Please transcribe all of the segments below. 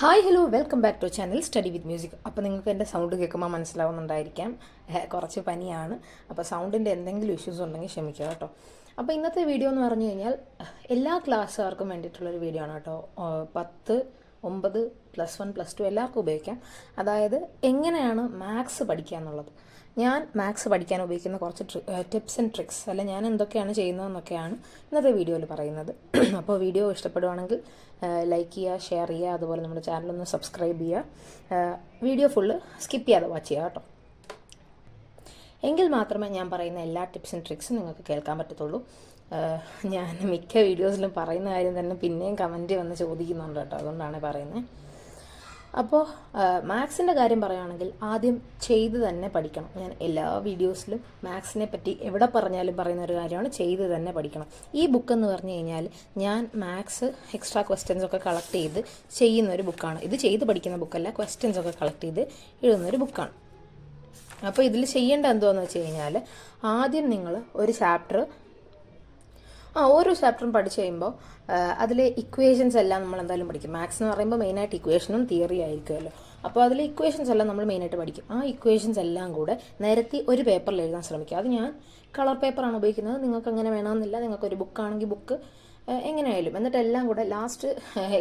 Hi hello welcome back to channel study with music. അപ്പോൾ നിങ്ങൾക്ക് എൻ്റെ സൗണ്ട് കേൾക്കുമ്പോൾ മനസ്സിലാവുന്നുണ്ടായിരിക്കാം, കുറച്ച് പനിയാണ്. അപ്പോൾ സൗണ്ടിൻ്റെ എന്തെങ്കിലും ഇഷ്യൂസ് ഉണ്ടെങ്കിൽ ക്ഷമിക്കുക കേട്ടോ. അപ്പോൾ ഇന്നത്തെ വീഡിയോ എന്ന് പറഞ്ഞു കഴിഞ്ഞാൽ എല്ലാ ക്ലാസ്സുകാർക്കും വേണ്ടിയിട്ടുള്ളൊരു വീഡിയോ ആണ് കേട്ടോ. 10, 9, +1, +2 എല്ലാവർക്കും ഉപയോഗിക്കാം. അതായത് എങ്ങനെയാണ് മാത്സ് പഠിക്കുക എന്നുള്ളത്. ഞാൻ മാത്സ് പഠിക്കാൻ ഉപയോഗിക്കുന്ന കുറച്ച് ടിപ്സ് ആൻഡ് ട്രിക്സ്, അല്ല ഞാൻ എന്തൊക്കെയാണ് ചെയ്യുന്നതെന്നൊക്കെയാണ് ഇന്നത്തെ വീഡിയോയിൽ പറയുന്നത്. അപ്പോൾ വീഡിയോ ഇഷ്ടപ്പെടുവാണെങ്കിൽ ലൈക്ക് ചെയ്യുക, ഷെയർ ചെയ്യുക, അതുപോലെ നമ്മുടെ ചാനലൊന്ന് സബ്സ്ക്രൈബ് ചെയ്യുക. വീഡിയോ ഫുള്ള് സ്കിപ്പ് ചെയ്യാതെ വാച്ച് ചെയ്യുക കേട്ടോ. എങ്കിൽ മാത്രമേ ഞാൻ പറയുന്ന എല്ലാ ടിപ്സ് ആൻഡ് ട്രിക്സും നിങ്ങൾക്ക് കേൾക്കാൻ പറ്റത്തുള്ളൂ. ഞാൻ മിക്ക വീഡിയോസിലും പറയുന്ന കാര്യം തന്നെ പിന്നെയും കമൻറ്റ് വന്ന് ചോദിക്കുന്നുണ്ട് കേട്ടോ, അതുകൊണ്ടാണ് പറയുന്നത്. അപ്പോൾ മാത്സിൻ്റെ കാര്യം പറയുകയാണെങ്കിൽ ആദ്യം ചെയ്ത് തന്നെ പഠിക്കണം. ഞാൻ എല്ലാ വീഡിയോസിലും മാത്സിനെ പറ്റി എവിടെ പറഞ്ഞാലും പറയുന്ന ഒരു കാര്യമാണ്, ചെയ്ത് തന്നെ പഠിക്കണം. ഈ ബുക്ക് എന്ന് പറഞ്ഞു കഴിഞ്ഞാൽ ഞാൻ മാത്സ് എക്സ്ട്രാ ക്വസ്റ്റ്യൻസ് ഒക്കെ കളക്ട് ചെയ്ത് ചെയ്യുന്ന ഒരു ബുക്കാണ്. ഇത് ചെയ്ത് പഠിക്കുന്ന ബുക്കല്ല, ക്വസ്റ്റ്യൻസ് ഒക്കെ കളക്ട് ചെയ്ത് എഴുതുന്നൊരു ബുക്കാണ്. അപ്പോൾ ഇതിൽ ചെയ്യേണ്ട എന്താണെന്ന് വെച്ച് കഴിഞ്ഞാൽ ആദ്യം നിങ്ങൾ ഒരു ചാപ്റ്റർ ഓരോ ചാപ്റ്ററും പഠിച്ചു കഴിയുമ്പോൾ അതിലെ ഇക്വേഷൻസ് എല്ലാം നമ്മൾ എന്തായാലും പഠിക്കും. മാത്സ് എന്ന് പറയുമ്പോൾ മെയിനായിട്ട് ഇക്വേഷനും തിയറി ആയിരിക്കുമല്ലോ. അപ്പോൾ അതിലെ ഇക്വേഷൻസ് എല്ലാം നമ്മൾ മെയിനായിട്ട് പഠിക്കും. ആ ഇക്വേഷൻസ് എല്ലാം കൂടെ നിരത്തി ഒരു പേപ്പറിൽ എഴുതാൻ ശ്രമിക്കുക. അത് ഞാൻ കളർ പേപ്പറാണ് ഉപയോഗിക്കുന്നത്, നിങ്ങൾക്ക് അങ്ങനെ വേണമെന്നില്ല. നിങ്ങൾക്കൊരു ബുക്കാണെങ്കിൽ ബുക്ക് എങ്ങനെയായാലും. എന്നിട്ട് എല്ലാം കൂടെ ലാസ്റ്റ്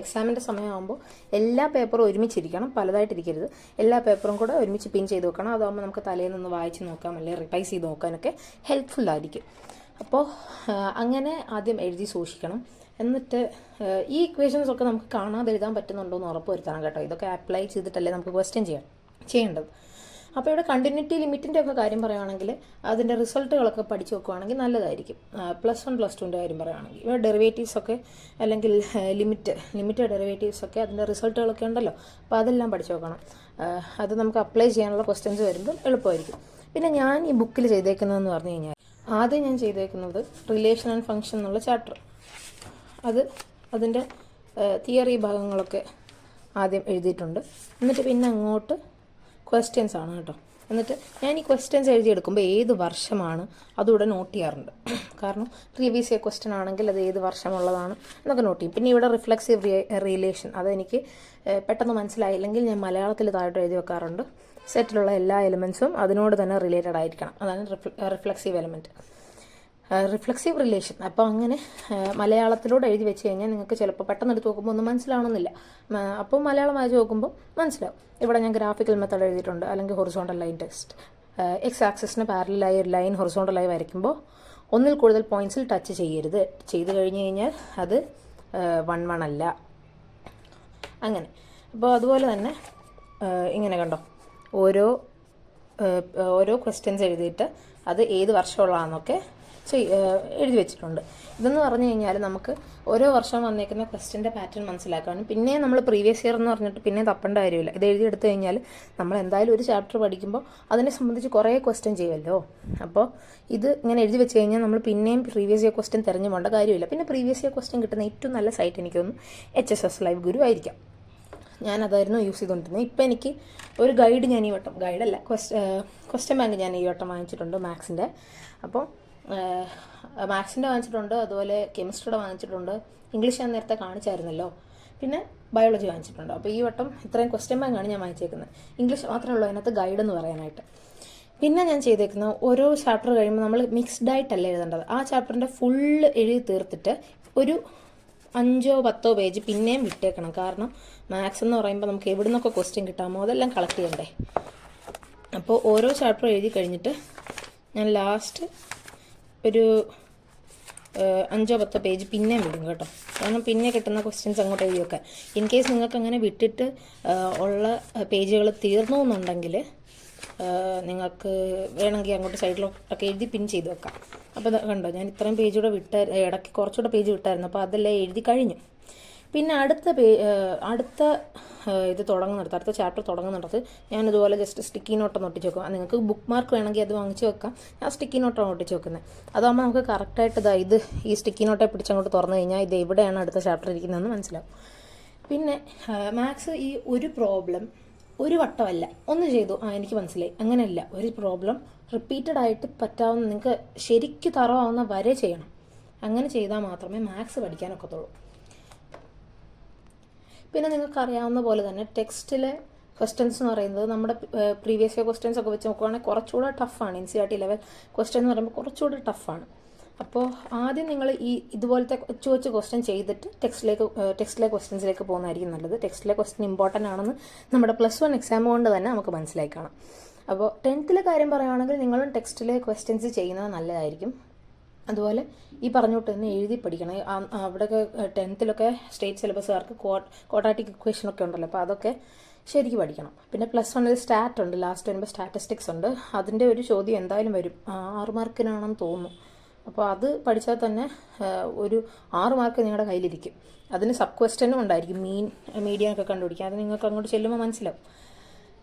എക്സാമിൻ്റെ സമയമാകുമ്പോൾ എല്ലാ പേപ്പറും ഒരുമിച്ചിരിക്കണം, പലതായിട്ടിരിക്കരുത്. എല്ലാ പേപ്പറും കൂടെ ഒരുമിച്ച് പിൻ ചെയ്ത് വെക്കണം. അതാകുമ്പോൾ നമുക്ക് തലേയിൽ നിന്ന് വായിച്ച് നോക്കാം, അല്ലെങ്കിൽ റിവൈസ് ചെയ്ത് നോക്കാനൊക്കെ ഹെൽപ്ഫുള്ളായിരിക്കും. അപ്പോൾ അങ്ങനെ ആദ്യം എഴുതി സൂക്ഷിക്കണം. എന്നിട്ട് ഈ ഇക്വേഷൻസ് ഒക്കെ നമുക്ക് കാണാതെ എഴുതാൻ പറ്റുന്നുണ്ടോ എന്ന് ഉറപ്പ് വരുത്തണം കേട്ടോ. ഇതൊക്കെ അപ്ലൈ ചെയ്തിട്ടല്ലേ നമുക്ക് ക്വസ്റ്റ്യൻ ചെയ്യേണ്ടത്. അപ്പോൾ ഇവിടെ കണ്ടിന്യൂറ്റി ലിമിറ്റിൻ്റെ ഒക്കെ കാര്യം പറയുകയാണെങ്കിൽ അതിൻ്റെ റിസൾട്ടുകളൊക്കെ പഠിച്ച് വെക്കുകയാണെങ്കിൽ നല്ലതായിരിക്കും. +1, +2ൻ്റെ കാര്യം പറയുകയാണെങ്കിൽ ഇവിടെ ഡെറിവേറ്റീവ്സ് ഒക്കെ അല്ലെങ്കിൽ ലിമിറ്റ് ഡെറിവേറ്റീവ്സ് ഒക്കെ അതിൻ്റെ റിസൾട്ടുകളൊക്കെ ഉണ്ടല്ലോ. അപ്പോൾ അതെല്ലാം പഠിച്ച് വെക്കണം. അത് നമുക്ക് അപ്ലൈ ചെയ്യാനുള്ള ക്വസ്റ്റ്യൻസ് വരുമ്പോൾ എളുപ്പമായിരിക്കും. പിന്നെ ഞാൻ ഈ ബുക്കിൽ ചെയ്തേക്കുന്നതെന്ന് പറഞ്ഞു കഴിഞ്ഞാൽ ആദ്യം ഞാൻ ചെയ്തേക്കുന്നത് റിലേഷൻ ആൻഡ് ഫങ്ഷൻ എന്നുള്ള ചാപ്റ്റർ, അതിൻ്റെ തിയറി ഭാഗങ്ങളൊക്കെ ആദ്യം എഴുതിയിട്ടുണ്ട്. എന്നിട്ട് പിന്നെ അങ്ങോട്ട് ക്വസ്റ്റ്യൻസ് ആണ് കേട്ടോ. എന്നിട്ട് ഞാൻ ഈ ക്വസ്റ്റ്യൻസ് എഴുതിയെടുക്കുമ്പോൾ ഏത് വർഷമാണ് അതുകൂടെ നോട്ട് ചെയ്യാറുണ്ട്. കാരണം പ്രീവിയസ് ഇയർ ക്വസ്റ്റ്യൻ ആണെങ്കിൽ അത് ഏത് വർഷമുള്ളതാണ് എന്നൊക്കെ നോട്ട് ചെയ്യും. പിന്നെ ഇവിടെ റിഫ്ലെക്സീവ് റിലേഷൻ, അതെനിക്ക് പെട്ടെന്ന് മനസ്സിലായില്ലെങ്കിൽ ഞാൻ മലയാളത്തിൽ താഴോട്ട് എഴുതി വെക്കാറുണ്ട്. സെറ്റിലുള്ള എല്ലാ എലിമെൻസും അതിനോട് തന്നെ റിലേറ്റഡ് ആയിരിക്കണം. അതാണ് റിഫ്ലെക്സീവ് എലിമെൻറ്റ്, റിഫ്ലെക്സീവ് റിലേഷൻ. അപ്പോൾ അങ്ങനെ മലയാളത്തിലൂടെ എഴുതി വെച്ച് കഴിഞ്ഞാൽ നിങ്ങൾക്ക് ചിലപ്പോൾ പെട്ടെന്ന് എടുത്ത് നോക്കുമ്പോൾ ഒന്നും മനസ്സിലാവണമെന്നില്ല. അപ്പോൾ മലയാളം വായിച്ച് നോക്കുമ്പോൾ മനസ്സിലാവും. ഇവിടെ ഞാൻ ഗ്രാഫിക്കൽ മെത്തേഡ് എഴുതിയിട്ടുണ്ട്, അല്ലെങ്കിൽ ഹൊറിസോണ്ടൽ ലൈൻ ടെസ്റ്റ്. എക്സ് ആക്സിസിന് പാരലായി ഒരു ലൈൻ ഹൊറിസോണ്ടലായി വരയ്ക്കുമ്പോൾ ഒന്നിൽ കൂടുതൽ പോയിൻറ്റ്സിൽ ടച്ച് ചെയ്യരുത്. ചെയ്ത് കഴിഞ്ഞ് കഴിഞ്ഞാൽ അത് 1, 1 അല്ല. അങ്ങനെ. അപ്പോൾ അതുപോലെ തന്നെ ഇങ്ങനെ കണ്ടോ, ഓരോ ക്വസ്റ്റ്യൻസ് എഴുതിയിട്ട് അത് ഏത് വർഷമുള്ളതാണെന്നൊക്കെ എഴുതി വെച്ചിട്ടുണ്ട്. ഇതെന്ന് പറഞ്ഞു കഴിഞ്ഞാൽ നമുക്ക് ഓരോ വർഷം വന്നേക്കുന്ന ക്വസ്റ്റ്യൻ്റെ പാറ്റേൺ മനസ്സിലാക്കാനും പിന്നെ നമ്മൾ പ്രീവിയസ് ഇയർ എന്ന് പറഞ്ഞിട്ട് പിന്നെ തപ്പേണ്ട കാര്യമില്ല. ഇത് എഴുതിയെടുത്ത് കഴിഞ്ഞാൽ നമ്മൾ എന്തായാലും ഒരു ചാപ്റ്റർ പഠിക്കുമ്പോൾ അതിനെ സംബന്ധിച്ച് കുറേ ക്വസ്റ്റ്യൻ ചെയ്യുമല്ലോ. അപ്പോൾ ഇത് ഇങ്ങനെ എഴുതി വെച്ച് കഴിഞ്ഞാൽ നമ്മൾ പിന്നെയും പ്രീവിയസ് ഇയർ ക്വസ്റ്റ്യൻ തിരഞ്ഞു പോകേണ്ട കാര്യമില്ല. പിന്നെ പ്രീവിയസ് ഇയർ ക്വസ്റ്റ്യൻ കിട്ടുന്ന ഏറ്റവും നല്ല സൈറ്റ് എനിക്ക് തോന്നുന്നു HSS ലൈവ് ഗുരു ആയിരിക്കാം. ഞാനതായിരുന്നു യൂസ് ചെയ്തുകൊണ്ടിരുന്നത്. ഇപ്പോൾ എനിക്ക് ഒരു ഗൈഡ് ഞാൻ ഈ വട്ടം, ഗൈഡല്ല, ക്വസ്റ്റ്യൻ ബാങ്ക് ഞാൻ ഈ വട്ടം വാങ്ങിച്ചിട്ടുണ്ട് മാത്സിൻ്റെ. അപ്പോൾ മാത്സിൻ്റെ വാങ്ങിച്ചിട്ടുണ്ട്, അതുപോലെ കെമിസ്ട്രിയുടെ വാങ്ങിച്ചിട്ടുണ്ട്, ഇംഗ്ലീഷ് ഞാൻ നേരത്തെ കാണിച്ചായിരുന്നല്ലോ, പിന്നെ ബയോളജി വാങ്ങിച്ചിട്ടുണ്ട്. അപ്പോൾ ഈ വട്ടം ഇത്രയും ക്വസ്റ്റ്യൻ ബാങ്കാണ് ഞാൻ വാങ്ങിച്ചേക്കുന്നത്. ഇംഗ്ലീഷ് മാത്രമേ ഉള്ളൂ അതിനകത്ത് ഗൈഡ് എന്ന് പറയാനായിട്ട്. പിന്നെ ഞാൻ ചെയ്തേക്കുന്നത് ഓരോ ചാപ്റ്റർ കഴിയുമ്പോൾ നമ്മൾ മിക്സ്ഡ് ആയിട്ടല്ല എഴുതേണ്ടത്. ആ ചാപ്റ്ററിൻ്റെ ഫുള്ള് എഴുതി തീർത്തിട്ട് ഒരു 5 or 10 പേജ് പിന്നെയും വിട്ടേക്കണം. കാരണം മാത്സ് എന്ന് പറയുമ്പോൾ നമുക്ക് എവിടെ നിന്നൊക്കെ ക്വസ്റ്റ്യൻ കിട്ടാമോ അതെല്ലാം കളക്ട് ചെയ്യണ്ടേ. അപ്പോൾ ഓരോ ചാപ്റ്റർ എഴുതി കഴിഞ്ഞിട്ട് ഞാൻ ലാസ്റ്റ് ഒരു 5 or 10 പേജ് പിന്നെയും വിടും കേട്ടോ. കാരണം പിന്നെ കിട്ടുന്ന ക്വസ്റ്റ്യൻസ് അങ്ങോട്ട് എഴുതി വെക്കാൻ. ഇൻ കേസ് നിങ്ങൾക്ക് അങ്ങനെ വിട്ടിട്ട് ഉള്ള പേജുകൾ തീർന്നു എന്നുണ്ടെങ്കിൽ നിങ്ങൾക്ക് വേണമെങ്കിൽ അങ്ങോട്ട് സൈഡിലോട്ടൊക്കെ എഴുതി പിൻ ചെയ്ത് വെക്കാം. അപ്പോൾ കണ്ടോ, ഞാൻ ഇത്രയും പേജൂടെ ഇടയ്ക്ക് കുറച്ചുകൂടെ പേജ് വിട്ടായിരുന്നു. അപ്പോൾ അതെല്ലാം എഴുതി കഴിഞ്ഞു. പിന്നെ അടുത്ത അടുത്ത ചാപ്റ്റർ തുടങ്ങുന്നിടത്ത് ഞാനിതുപോലെ ജസ്റ്റ് സ്റ്റിക്കി നോട്ടൊന്ന് ഒട്ടിച്ച് വെക്കും. നിങ്ങൾക്ക് ബുക്ക് മാർക്ക് വേണമെങ്കിൽ അത് വാങ്ങിച്ച് വെക്കാം. ഞാൻ സ്റ്റിക്കി നോട്ടാണ് ഒട്ടിച്ച് വെക്കുന്നത്. അതാകുമ്പോൾ നമുക്ക് കറക്റ്റായിട്ട് ഈ സ്റ്റിക്കി നോട്ടെ പിടിച്ചങ്ങോട്ട് തുറന്നു കഴിഞ്ഞാൽ ഇത് എവിടെയാണ് അടുത്ത ചാപ്റ്റർ ഇരിക്കുന്നതെന്ന് മനസ്സിലാവും. പിന്നെ മാത്സ് ഈ ഒരു പ്രോബ്ലം ഒരു വട്ടമല്ല, ഒന്ന് ചെയ്തു എനിക്ക് മനസ്സിലായി, അങ്ങനെയല്ല. ഒരു പ്രോബ്ലം റിപ്പീറ്റഡ് ആയിട്ട് പറ്റാവുന്ന, നിങ്ങൾക്ക് ശരിക്കും തറവാവുന്ന വരെ ചെയ്യണം. അങ്ങനെ ചെയ്താൽ മാത്രമേ മാത്സ് പഠിക്കാനൊക്കത്തുള്ളൂ. പിന്നെ നിങ്ങൾക്ക് അറിയാവുന്ന പോലെ തന്നെ ടെക്സ്റ്റിലെ ക്വസ്റ്റ്യൻസ് എന്ന് പറയുന്നത് നമ്മുടെ പ്രീവിയസ് ഇയർ ക്വസ്റ്റ്യൻസ് ഒക്കെ വെച്ച് നോക്കുവാണെങ്കിൽ കുറച്ചുകൂടെ ടഫാണ്. NCERT ലെവൽ ക്വസ്റ്റ്യൻ എന്ന് പറയുമ്പോൾ കുറച്ചുകൂടെ ടഫാണ്. അപ്പോൾ ആദ്യം നിങ്ങൾ ഇതുപോലത്തെ കൊച്ചു ക്വസ്റ്റ്യൻ ചെയ്തിട്ട് ടെക്സ്റ്റിലെ ക്വസ്റ്റ്യൻസിലേക്ക് പോകുന്നതായിരിക്കും നല്ലത്. ടെക്സ്റ്റിലെ ക്വസ്റ്റ്യൻ ഇമ്പോർട്ടൻ്റ് ആണെന്ന് നമ്മുടെ +1 എക്സാം കൊണ്ട് തന്നെ നമുക്ക് മനസ്സിലായി കാണാം. അപ്പോൾ 10th കാര്യം പറയുകയാണെങ്കിൽ നിങ്ങളും ടെക്സ്റ്റിലെ ക്വസ്റ്റ്യൻസ് ചെയ്യുന്നത് നല്ലതായിരിക്കും. അതുപോലെ ഈ പറഞ്ഞോട്ട് തന്നെ എഴുതി പഠിക്കണം. അവിടെയൊക്കെ 10th സ്റ്റേറ്റ് സിലബസുകാർക്ക് ക്വാഡ്രാറ്റിക് ഇക്വേഷനൊക്കെ ഉണ്ടല്ലോ, അപ്പോൾ അതൊക്കെ ശരിക്കും പഠിക്കണം. പിന്നെ +1 സ്റ്റാറ്റ് ഉണ്ട്, ലാസ്റ്റ് വരുമ്പോൾ സ്റ്റാറ്റിസ്റ്റിക്സ് ഉണ്ട്. അതിൻ്റെ ഒരു ചോദ്യം എന്തായാലും വരും, 6 മാർക്കിനാണെന്ന് തോന്നുന്നു. അപ്പോൾ അത് പഠിച്ചാൽ തന്നെ ഒരു 6 മാർക്ക് നിങ്ങളുടെ കയ്യിലിരിക്കും. അതിന് സബ് ക്വസ്റ്റ്യനും ഉണ്ടായിരിക്കും, മീഡിയം ഒക്കെ കണ്ടുപിടിക്കാം. അത് നിങ്ങൾക്ക് അങ്ങോട്ട് ചെല്ലുമ്പോൾ മനസ്സിലാവും.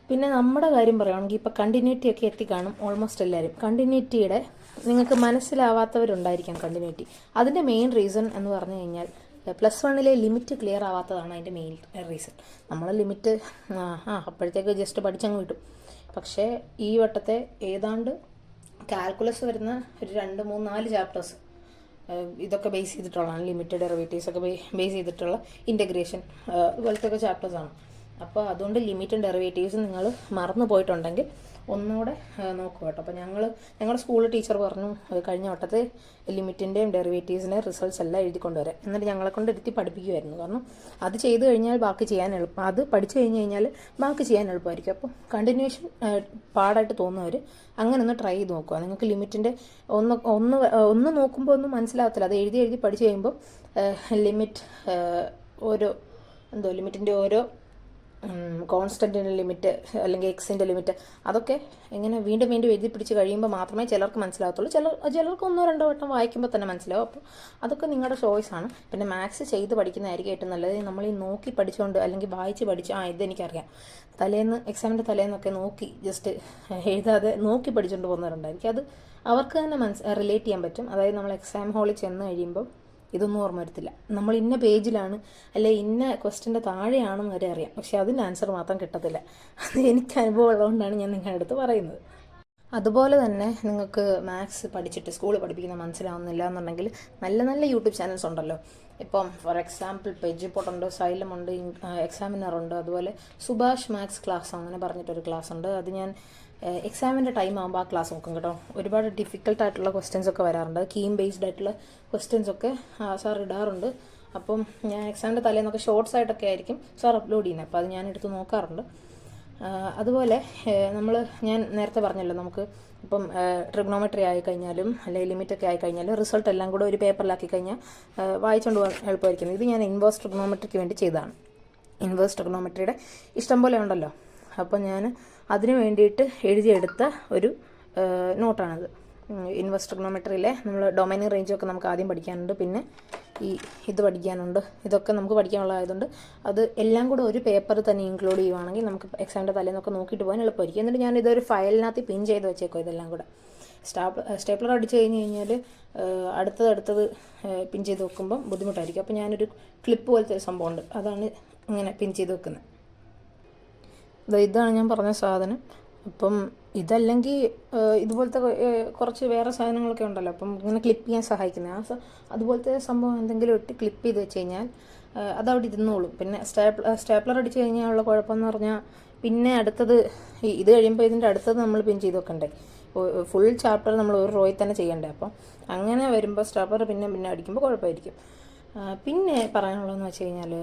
പിന്നെ നമ്മുടെ കാര്യം പറയുകയാണെങ്കിൽ ഇപ്പോൾ കണ്ടിന്യൂറ്റി ഒക്കെ എത്തിക്കാണും ഓൾമോസ്റ്റ് എല്ലാവരും. കണ്ടിന്യൂറ്റിയുടെ നിങ്ങൾക്ക് മനസ്സിലാവാത്തവരുണ്ടായിരിക്കാം കണ്ടിന്യൂറ്റി. അതിൻ്റെ മെയിൻ റീസൺ എന്ന് പറഞ്ഞു കഴിഞ്ഞാൽ +1 ലിമിറ്റ് ക്ലിയർ ആവാത്തതാണ് അതിൻ്റെ മെയിൻ റീസൺ. നമ്മൾ ലിമിറ്റ് അപ്പോഴത്തേക്ക് ജസ്റ്റ് പഠിച്ചങ്ങ് കിട്ടും. പക്ഷേ ഈ വട്ടത്തെ ഏതാണ്ട് കാൽക്കുലസ് വരുന്ന ഒരു 2, 3, 4 ചാപ്റ്റേഴ്സ് ഇതൊക്കെ ബേസ് ചെയ്തിട്ടുള്ളതാണ്. ലിമിറ്റ് ഡെറിവേറ്റീവ്സ് ഒക്കെ ബേസ് ചെയ്തിട്ടുള്ള ഇൻ്റഗ്രേഷൻ ഇതുപോലത്തെ ചാപ്റ്റേഴ്സാണ്. അപ്പോൾ അതുകൊണ്ട് ലിമിറ്റും ഡെറിവേറ്റീവ്സും നിങ്ങൾ മറന്നു പോയിട്ടുണ്ടെങ്കിൽ ഒന്നുകൂടെ നോക്കുക കേട്ടോ. അപ്പോൾ ഞങ്ങളുടെ സ്കൂളിൽ ടീച്ചർ പറഞ്ഞു കഴിഞ്ഞ വട്ടത്തെ ലിമിറ്റിൻ്റെയും ഡെറിവേറ്റീവ്സിൻ്റെ റിസൾട്ട്സ് എല്ലാം എഴുതിക്കൊണ്ടുവരാം. എന്നിട്ട് ഞങ്ങളെ കൊണ്ട് ഇരുത്തി പഠിപ്പിക്കുമായിരുന്നു. കാരണം അത് ചെയ്ത് കഴിഞ്ഞാൽ ബാക്കി ചെയ്യാൻ എളുപ്പം, അത് പഠിച്ചു കഴിഞ്ഞ് കഴിഞ്ഞാൽ ബാക്കി ചെയ്യാൻ എളുപ്പമായിരിക്കും. അപ്പോൾ കണ്ടിന്യൂഷൻ പാടായിട്ട് തോന്നുന്നവർ അങ്ങനെ ഒന്ന് ട്രൈ ചെയ്ത് നോക്കുക. നിങ്ങൾക്ക് ലിമിറ്റിൻ്റെ ഒന്ന് നോക്കുമ്പോൾ ഒന്നും മനസ്സിലാകത്തില്ല. അത് എഴുതി പഠിച്ചു കഴിയുമ്പോൾ ലിമിറ്റിൻ്റെ ഓരോ കോൺസ്റ്റൻറ്റിൻ്റെ ലിമിറ്റ് അല്ലെങ്കിൽ എക്സിൻ്റെ ലിമിറ്റ് അതൊക്കെ ഇങ്ങനെ വീണ്ടും എഴുതി പിടിച്ച് കഴിയുമ്പോൾ മാത്രമേ ചിലർക്ക് മനസ്സിലാകത്തുള്ളൂ. ചിലർക്ക് 1-2 വട്ടം വായിക്കുമ്പോൾ തന്നെ മനസ്സിലാവും. അപ്പോൾ അതൊക്കെ നിങ്ങളുടെ ചോയ്സാണ്. പിന്നെ മാത്സ് ചെയ്ത് പഠിക്കുന്നതായിരിക്കും ഏറ്റവും നല്ലത്. നമ്മൾ ഈ നോക്കി പഠിച്ചുകൊണ്ട് അല്ലെങ്കിൽ വായിച്ച് പഠിച്ച് ഇതെനിക്കറിയാം, എക്സാമിൻ്റെ തലേന്നൊക്കെ നോക്കി ജസ്റ്റ് എഴുതാതെ നോക്കി പഠിച്ചുകൊണ്ട് പോകുന്നവരുണ്ടായിരിക്കും. അത് അവർക്ക് തന്നെ റിലേറ്റ് ചെയ്യാൻ പറ്റും. അതായത് നമ്മൾ എക്സാം ഹാളിൽ ചെന്ന് കഴിയുമ്പോൾ ഇതൊന്നും ഓർമ്മ വരത്തില്ല. നമ്മൾ ഇന്ന പേജിലാണ് അല്ലെ ഇന്ന ക്വസ്റ്റ്യൻ്റെ താഴെയാണെന്ന് വരെ അറിയാം, പക്ഷെ അതിന് ആൻസർ മാത്രം കിട്ടത്തില്ല. അത് എനിക്ക് അനുഭവം ഉള്ളതുകൊണ്ടാണ് ഞാൻ നിങ്ങളുടെ അടുത്ത് പറയുന്നത്. അതുപോലെ തന്നെ നിങ്ങൾക്ക് മാത്സ് പഠിച്ചിട്ട് സ്കൂളിൽ പഠിപ്പിക്കുന്ന മനസ്സിലാവുന്നില്ല എന്നുണ്ടെങ്കിൽ നല്ല യൂട്യൂബ് ചാനൽസ് ഉണ്ടല്ലോ. ഇപ്പം ഫോർ എക്സാമ്പിൾ പേജ് റിപ്പോർട്ട് ഉണ്ട്, സൈലം ഉണ്ട്, എക്സാമിനർ ഉണ്ട്, അതുപോലെ സുഭാഷ് മാത്സ് ക്ലാസ് അങ്ങനെ പറഞ്ഞിട്ടൊരു ക്ലാസ് ഉണ്ട്. അത് ഞാൻ എക്സാമിൻ്റെ ടൈം ആകുമ്പോൾ ആ ക്ലാസ് നോക്കും കേട്ടോ. ഒരുപാട് ഡിഫിക്കൽട്ടായിട്ടുള്ള ക്വസ്റ്റ്യൻസ് ഒക്കെ വരാറുണ്ട്. കീം ബേസ്ഡ് ആയിട്ടുള്ള ക്വസ്റ്റ്യൻസ് ഒക്കെ സാർ ഇടാറുണ്ട്. അപ്പം ഞാൻ എക്സാമിൻ്റെ തലേന്നൊക്കെ ഷോർട്സ് ആയിട്ടൊക്കെ ആയിരിക്കും സാർ അപ്ലോഡ് ചെയ്യുന്നത്. അപ്പോൾ അത് ഞാൻ എടുത്ത് നോക്കാറുണ്ട്. അതുപോലെ ഞാൻ നേരത്തെ പറഞ്ഞല്ലോ, നമുക്ക് ഇപ്പം ട്രിഗ്നോമെട്രി ആയിക്കഴിഞ്ഞാലും അല്ലെങ്കിൽ ലിമിറ്റൊക്കെ ആയിക്കഴിഞ്ഞാലും റിസൾട്ട് എല്ലാം കൂടെ ഒരു പേപ്പറിലാക്കി കഴിഞ്ഞാൽ വായിച്ചുകൊണ്ട് പോകാൻ എളുപ്പമായിരിക്കും. ഇത് ഞാൻ ഇൻവേഴ്സ് ട്രിഗ്നോമെട്രിക്ക് വേണ്ടി ചെയ്തതാണ്. ഇൻവേഴ്സ് ട്രിഗ്നോമെട്രിയുടെ ഇഷ്ടം പോലെ ഉണ്ടല്ലോ. അപ്പോൾ ഞാൻ അതിന് വേണ്ടിയിട്ട് എഴുതിയെടുത്ത ഒരു നോട്ടാണത്. ഇൻവേഴ്സ് ട്രിഗ്നോമെട്രിയിലെ നമ്മൾ ഡൊമൈനിങ് റേഞ്ചൊക്കെ നമുക്ക് ആദ്യം പഠിക്കാനുണ്ട്. പിന്നെ ഇത് പഠിക്കാനുണ്ട്. ഇതൊക്കെ നമുക്ക് പഠിക്കാനുള്ളതായതുകൊണ്ട് അത് എല്ലാം കൂടെ ഒരു പേപ്പർ തന്നെ ഇൻക്ലൂഡ് ചെയ്യുവാണെങ്കിൽ നമുക്ക് എക്സാമിൻ്റെ തലേന്നൊക്കെ നോക്കിയിട്ട് പോകാൻ എളുപ്പമായിരിക്കും. എന്നിട്ട് ഞാൻ ഇതൊരു ഫയലിനകത്ത് പിൻ ചെയ്ത് വെച്ചേക്കോ ഇതെല്ലാം കൂടെ. സ്റ്റേപ്ലർ അടിച്ച് കഴിഞ്ഞ് കഴിഞ്ഞാൽ അടുത്തത് പിൻ ചെയ്ത് വെക്കുമ്പം ബുദ്ധിമുട്ടായിരിക്കും. അപ്പോൾ ഞാനൊരു ക്ലിപ്പ് പോലത്തെ ഒരു സംഭവമുണ്ട്, അതാണ് ഇങ്ങനെ പിൻ ചെയ്ത് വെക്കുന്നത്. ഇതാണ് ഞാൻ പറഞ്ഞ സാധനം. അപ്പം ഇതല്ലെങ്കിൽ ഇതുപോലത്തെ കുറച്ച് വേറെ സാധനങ്ങളൊക്കെ ഉണ്ടല്ലോ, അപ്പം ഇങ്ങനെ ക്ലിപ്പ് ചെയ്യാൻ സഹായിക്കുന്നത് അതുപോലത്തെ സംഭവം എന്തെങ്കിലും ഇട്ട് ക്ലിപ്പ് ചെയ്ത് വെച്ച് കഴിഞ്ഞാൽ അതവിടെ ഇരുന്നോളും. പിന്നെ സ്റ്റേപ്ലർ അടിച്ച് കഴിഞ്ഞാൽ ഉള്ള കുഴപ്പമെന്ന് പറഞ്ഞാൽ പിന്നെ അടുത്തത് ഇത് കഴിയുമ്പോൾ ഇതിൻ്റെ അടുത്തത് നമ്മൾ പിൻ ചെയ്ത് വെക്കണ്ടേ. ഫുൾ ചാപ്റ്റർ നമ്മൾ ഒരു റോയിൽ തന്നെ ചെയ്യണ്ടേ. അപ്പം അങ്ങനെ വരുമ്പോൾ സ്റ്റേപ്ലർ പിന്നെ അടിക്കുമ്പോൾ കുഴപ്പമായിരിക്കും. പിന്നെ പറയാനുള്ളതെന്ന് വെച്ച് കഴിഞ്ഞാൽ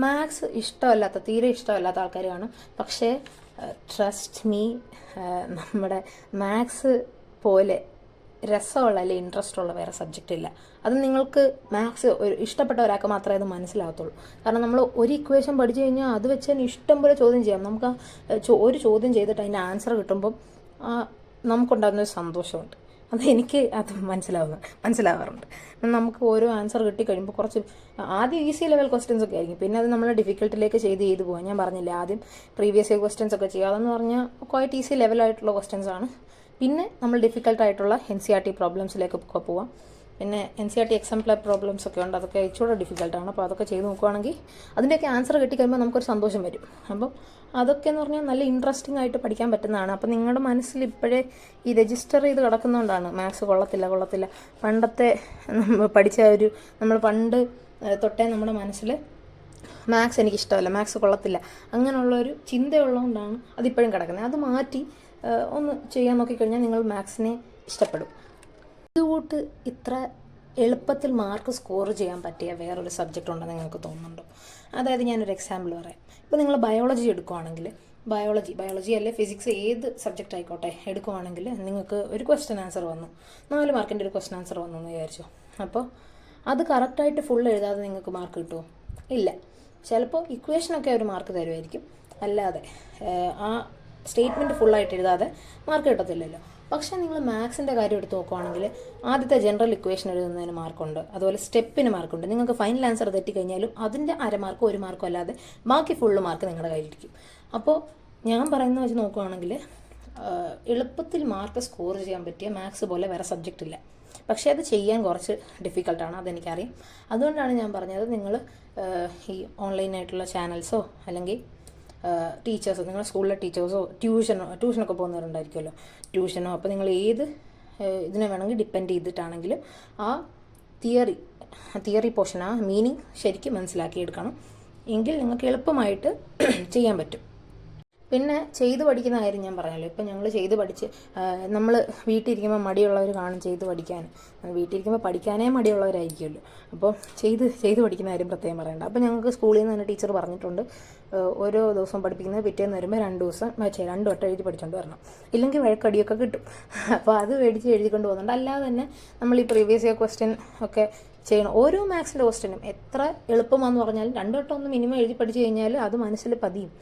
മാത്സ് തീരെ ഇഷ്ടമല്ലാത്ത ആൾക്കാർ കാണും. പക്ഷേ ട്രസ്റ്റ് മീ, നമ്മുടെ മാത്സ് പോലെ രസമുള്ള അല്ലെങ്കിൽ ഇൻട്രസ്റ്റ് ഉള്ള വേറെ സബ്ജക്റ്റ് ഇല്ല. അത് നിങ്ങൾക്ക് മാത്സ് ഇഷ്ടപ്പെട്ട ഒരാൾക്ക് മാത്രമേ അത് മനസ്സിലാകത്തുള്ളൂ. കാരണം നമ്മൾ ഒരു ഇക്വേഷൻ പഠിച്ചു കഴിഞ്ഞാൽ അത് വെച്ച് തന്നെ ഇഷ്ടം പോലെ ചോദ്യം ചെയ്യാം. നമുക്ക് ഒരു ചോദ്യം ചെയ്തിട്ട് അതിൻ്റെ ആൻസർ കിട്ടുമ്പം നമുക്കുണ്ടാകുന്നൊരു സന്തോഷമുണ്ട്. എനിക്ക് മനസ്സിലാവാറുണ്ട്. നമുക്ക് ഓരോ ആൻസർ കിട്ടിക്കഴിയുമ്പോൾ കുറച്ച് ആദ്യം ഈസി ലെവൽ ക്വസ്റ്റ്യൻസ് ഒക്കെ ആയിരിക്കും. പിന്നെ അത് നമ്മൾ ഡിഫിക്കൽട്ടിലേക്ക് ചെയ്ത് പോകാം. ഞാൻ പറഞ്ഞില്ലേ ആദ്യം പ്രീവിയസ് ഇയർ ക്വസ്റ്റ്യൻസ് ഒക്കെ ചെയ്യുക. അതെന്ന് പറഞ്ഞാൽ ക്വൈറ്റ് ഈസി ലെവലായിട്ടുള്ള ക്വസ്റ്റ്യൻസ് ആണ്. പിന്നെ നമ്മൾ ഡിഫിക്കൽട്ടായിട്ടുള്ള NCERT പ്രോബ്ലംസിലേക്കൊക്കെ പോവാം. പിന്നെ NCERT എക്സാംപ്ലർ പ്രോബ്ലംസ് ഒക്കെ ഉണ്ട്, അതൊക്കെ ഇച്ചിരി ഡിഫിക്കൽട്ടാണ്. അപ്പോൾ അതൊക്കെ ചെയ്ത് നോക്കുവാണെങ്കിൽ അതിൻ്റെയൊക്കെ ആൻസർ കിട്ടിക്കഴിയുമ്പോൾ നമുക്കൊരു സന്തോഷം വരും. അപ്പം അതൊക്കെ എന്ന് പറഞ്ഞാൽ നല്ല ഇൻട്രസ്റ്റിംഗ് ആയിട്ട് പഠിക്കാൻ പറ്റുന്നതാണ്. അപ്പം നിങ്ങളുടെ മനസ്സിൽ ഇപ്പോഴേ ഈ രജിസ്റ്റർ ചെയ്ത് കിടക്കുന്നതുകൊണ്ടാണ് മാത്സ് കൊള്ളത്തില്ല പണ്ടത്തെ പഠിച്ച നമ്മൾ പണ്ട് തൊട്ടേ നമ്മുടെ മനസ്സിൽ മാത്സ് എനിക്കിഷ്ടമല്ല, മാത്സ് കൊള്ളത്തില്ല, അങ്ങനെയുള്ളൊരു ചിന്തയുള്ളതുകൊണ്ടാണ് അതിപ്പോഴും കിടക്കുന്നത്. അത് മാറ്റി ഒന്ന് ചെയ്യാൻ നോക്കിക്കഴിഞ്ഞാൽ നിങ്ങൾ മാത്സിനെ ഇഷ്ടപ്പെടും. ഇതുകൂട്ട് ഇത്ര എളുപ്പത്തിൽ മാർക്ക് സ്കോർ ചെയ്യാൻ പറ്റിയ വേറൊരു സബ്ജക്റ്റ് ഉണ്ടെന്ന് നിങ്ങൾക്ക് തോന്നുന്നുണ്ടോ? അതായത് ഞാനൊരു എക്സാമ്പിൾ പറയാം. ഇപ്പോൾ നിങ്ങൾ ബയോളജി എടുക്കുവാണെങ്കിൽ, ബയോളജി അല്ലെ ഫിസിക്സ്, ഏത് സബ്ജക്റ്റ് ആയിക്കോട്ടെ എടുക്കുവാണെങ്കിൽ നിങ്ങൾക്ക് ഒരു ക്വസ്റ്റ്യൻ ആൻസർ വന്നു, 4 മാർക്കിൻ്റെ ഒരു ക്വസ്റ്റ്യൻ ആൻസർ വന്നു എന്ന് വിചാരിച്ചു. അപ്പോൾ അത് കറക്റ്റായിട്ട് ഫുൾ എഴുതാതെ നിങ്ങൾക്ക് മാർക്ക് കിട്ടുമോ? ഇല്ല. ചിലപ്പോൾ ഇക്വേഷനൊക്കെ ഒരു മാർക്ക് തരുമായിരിക്കും, അല്ലാതെ ആ സ്റ്റേറ്റ്മെൻറ്റ് ഫുള്ളായിട്ട് എഴുതാതെ മാർക്ക് കിട്ടത്തില്ലല്ലോ. പക്ഷേ നിങ്ങൾ മാത്സിൻ്റെ കാര്യം എടുത്ത് നോക്കുവാണെങ്കിൽ ആദ്യത്തെ ജനറൽ ഇക്വേഷൻ എഴുതുന്നതിന് മാർക്കുണ്ട്, അതുപോലെ സ്റ്റെപ്പിന് മാർക്കുണ്ട്. നിങ്ങൾക്ക് ഫൈനൽ ആൻസർ തെറ്റിക്കഴിഞ്ഞാലും അതിൻ്റെ 1/2 മാർക്കോ 1 മാർക്കോ അല്ലാതെ ബാക്കി ഫുള്ള് മാർക്ക് നിങ്ങളുടെ കയ്യിലിരിക്കും. അപ്പോൾ ഞാൻ പറയുന്നത് വെച്ച് നോക്കുവാണെങ്കിൽ എളുപ്പത്തിൽ മാർക്ക് സ്കോർ ചെയ്യാൻ പറ്റിയ മാത്സ് പോലെ വേറെ സബ്ജക്റ്റ് ഇല്ല. പക്ഷേ അത് ചെയ്യാൻ കുറച്ച് ഡിഫിക്കൽട്ടാണ്, അതെനിക്കറിയാം. അതുകൊണ്ടാണ് ഞാൻ പറഞ്ഞത് നിങ്ങൾ ഈ ഓൺലൈനായിട്ടുള്ള ചാനൽസോ അല്ലെങ്കിൽ ടീച്ചേഴ്സോ, നിങ്ങളുടെ സ്കൂളിലെ ടീച്ചേഴ്സോ ട്യൂഷനൊക്കെ പോകുന്നവരുണ്ടായിരിക്കുമല്ലോ, ട്യൂഷനോ. അപ്പോൾ നിങ്ങൾ ഏത് ഇതിനെ വേണമെങ്കിൽ ഡിപ്പെൻഡ് ചെയ്തിട്ടാണെങ്കിലും ആ തിയറി പോർഷൻ, ആ മീനിങ് ശരിക്കും മനസ്സിലാക്കിയെടുക്കണം. എങ്കിൽ നിങ്ങൾക്ക് എളുപ്പമായിട്ട് ചെയ്യാൻ പറ്റും. പിന്നെ ചെയ്ത് പഠിക്കുന്ന കാര്യം ഞാൻ പറഞ്ഞല്ലോ. ഇപ്പം ഞങ്ങൾ ചെയ്ത് പഠിച്ച് നമ്മൾ വീട്ടിലിരിക്കുമ്പോൾ മടിയുള്ളവർ കാണും ചെയ്ത് പഠിക്കാൻ. വീട്ടിലിരിക്കുമ്പോൾ പഠിക്കാനേ മടിയുള്ളവരായിരിക്കുമല്ലോ. അപ്പോൾ ചെയ്ത് പഠിക്കുന്ന കാര്യം പ്രത്യേകം പറയണ്ട. അപ്പോൾ ഞങ്ങൾക്ക് സ്കൂളിൽ നിന്ന് തന്നെ ടീച്ചർ പറഞ്ഞിട്ടുണ്ട്, ഓരോ ദിവസം പഠിപ്പിക്കുന്നത് പിറ്റേന്ന് വരുമ്പോൾ 2 വട്ടം എഴുതി പഠിച്ചുകൊണ്ട് വരണം, ഇല്ലെങ്കിൽ വഴക്കടിയൊക്കെ കിട്ടും. അപ്പോൾ അത് എഴുതിക്കൊണ്ട് പോകുന്നുണ്ട്. അല്ലാതെ തന്നെ നമ്മൾ ഈ പ്രീവിയസ് ഇയർ ക്വസ്റ്റ്യൻ ഒക്കെ ചെയ്യണം. ഓരോ മാത്സിൻ്റെ ക്വസ്റ്റ്യനും എത്ര എളുപ്പമാണെന്ന് പറഞ്ഞാലും 2 വട്ടം ഒന്ന് മിനിമം എഴുതി പഠിച്ചു കഴിഞ്ഞാൽ അത് മനസ്സിൽ പതിയും.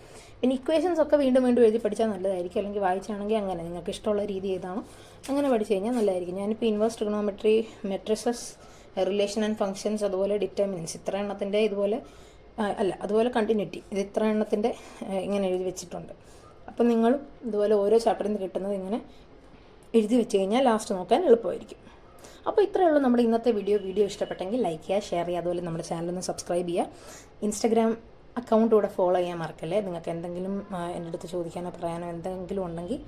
പിന്നെ ഇക്വേഷൻസ് ഒക്കെ വീണ്ടും എഴുതി പഠിച്ചാൽ നല്ലതായിരിക്കും. അല്ലെങ്കിൽ വായിച്ചാണെങ്കിൽ അങ്ങനെ നിങ്ങൾക്ക് ഇഷ്ടമുള്ള രീതി ഏതാണോ അങ്ങനെ പഠിച്ചു കഴിഞ്ഞാൽ നല്ലതായിരിക്കും. ഞാനിപ്പോൾ inverse trigonometry, matrices, relation and functions, അതുപോലെ ഡിറ്റർമിനൻസ്, ഇത്ര എണ്ണത്തിൻ്റെ അതുപോലെ കണ്ടിന്യൂറ്റി, ഇത് ഇത്ര എണ്ണത്തിൻ്റെ ഇങ്ങനെ എഴുതി വെച്ചിട്ടുണ്ട്. അപ്പം നിങ്ങളും ഇതുപോലെ ഓരോ ചാപ്റ്ററിൽ നിന്ന് കിട്ടുന്നത് ഇങ്ങനെ എഴുതി വെച്ച് കഴിഞ്ഞാൽ ലാസ്റ്റ് നോക്കാൻ എളുപ്പമായിരിക്കും. അപ്പോൾ ഇത്രയേ ഉള്ളൂ നമ്മുടെ ഇന്നത്തെ വീഡിയോ ഇഷ്ടപ്പെട്ടെങ്കിൽ ലൈക്ക് ചെയ്യുക, ഷെയർ ചെയ്യുക, അതുപോലെ നമ്മുടെ ചാനലൊന്ന് സബ്സ്ക്രൈബ് ചെയ്യുക. ഇൻസ്റ്റാഗ്രാം അക്കൗണ്ട് കൂടെ ഫോളോ ചെയ്യാൻ മറക്കല്ലേ. നിങ്ങൾക്ക് എന്തെങ്കിലും എൻ്റെ അടുത്ത് ചോദിക്കാനോ പറയാനോ എന്തെങ്കിലും ഉണ്ടെങ്കിൽ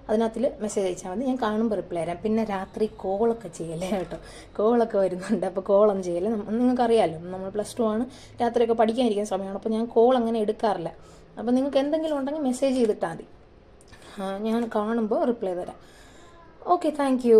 അതിനകത്തിൽ മെസ്സേജ് അയച്ചാൽ മതി, ഞാൻ കാണുമ്പോൾ റിപ്ലൈ തരാം. പിന്നെ രാത്രി കോളൊക്കെ ചെയ്യല്ലേ കേട്ടോ, കോളൊക്കെ വരുന്നുണ്ട്. അപ്പോൾ കോളൊന്നും ചെയ്യല്ലേ. നിങ്ങൾക്കറിയാമല്ലോ, നമ്മൾ +2 ആണ്, രാത്രിയൊക്കെ പഠിക്കാനിരിക്കുന്ന സമയമാണ്. അപ്പോൾ ഞാൻ കോൾ അങ്ങനെ എടുക്കാറില്ല. അപ്പോൾ നിങ്ങൾക്ക് എന്തെങ്കിലും ഉണ്ടെങ്കിൽ മെസ്സേജ് ചെയ്തിട്ടാൽ മതി, ഞാൻ കാണുമ്പോൾ റിപ്ലൈ തരാം. Okay, thank you.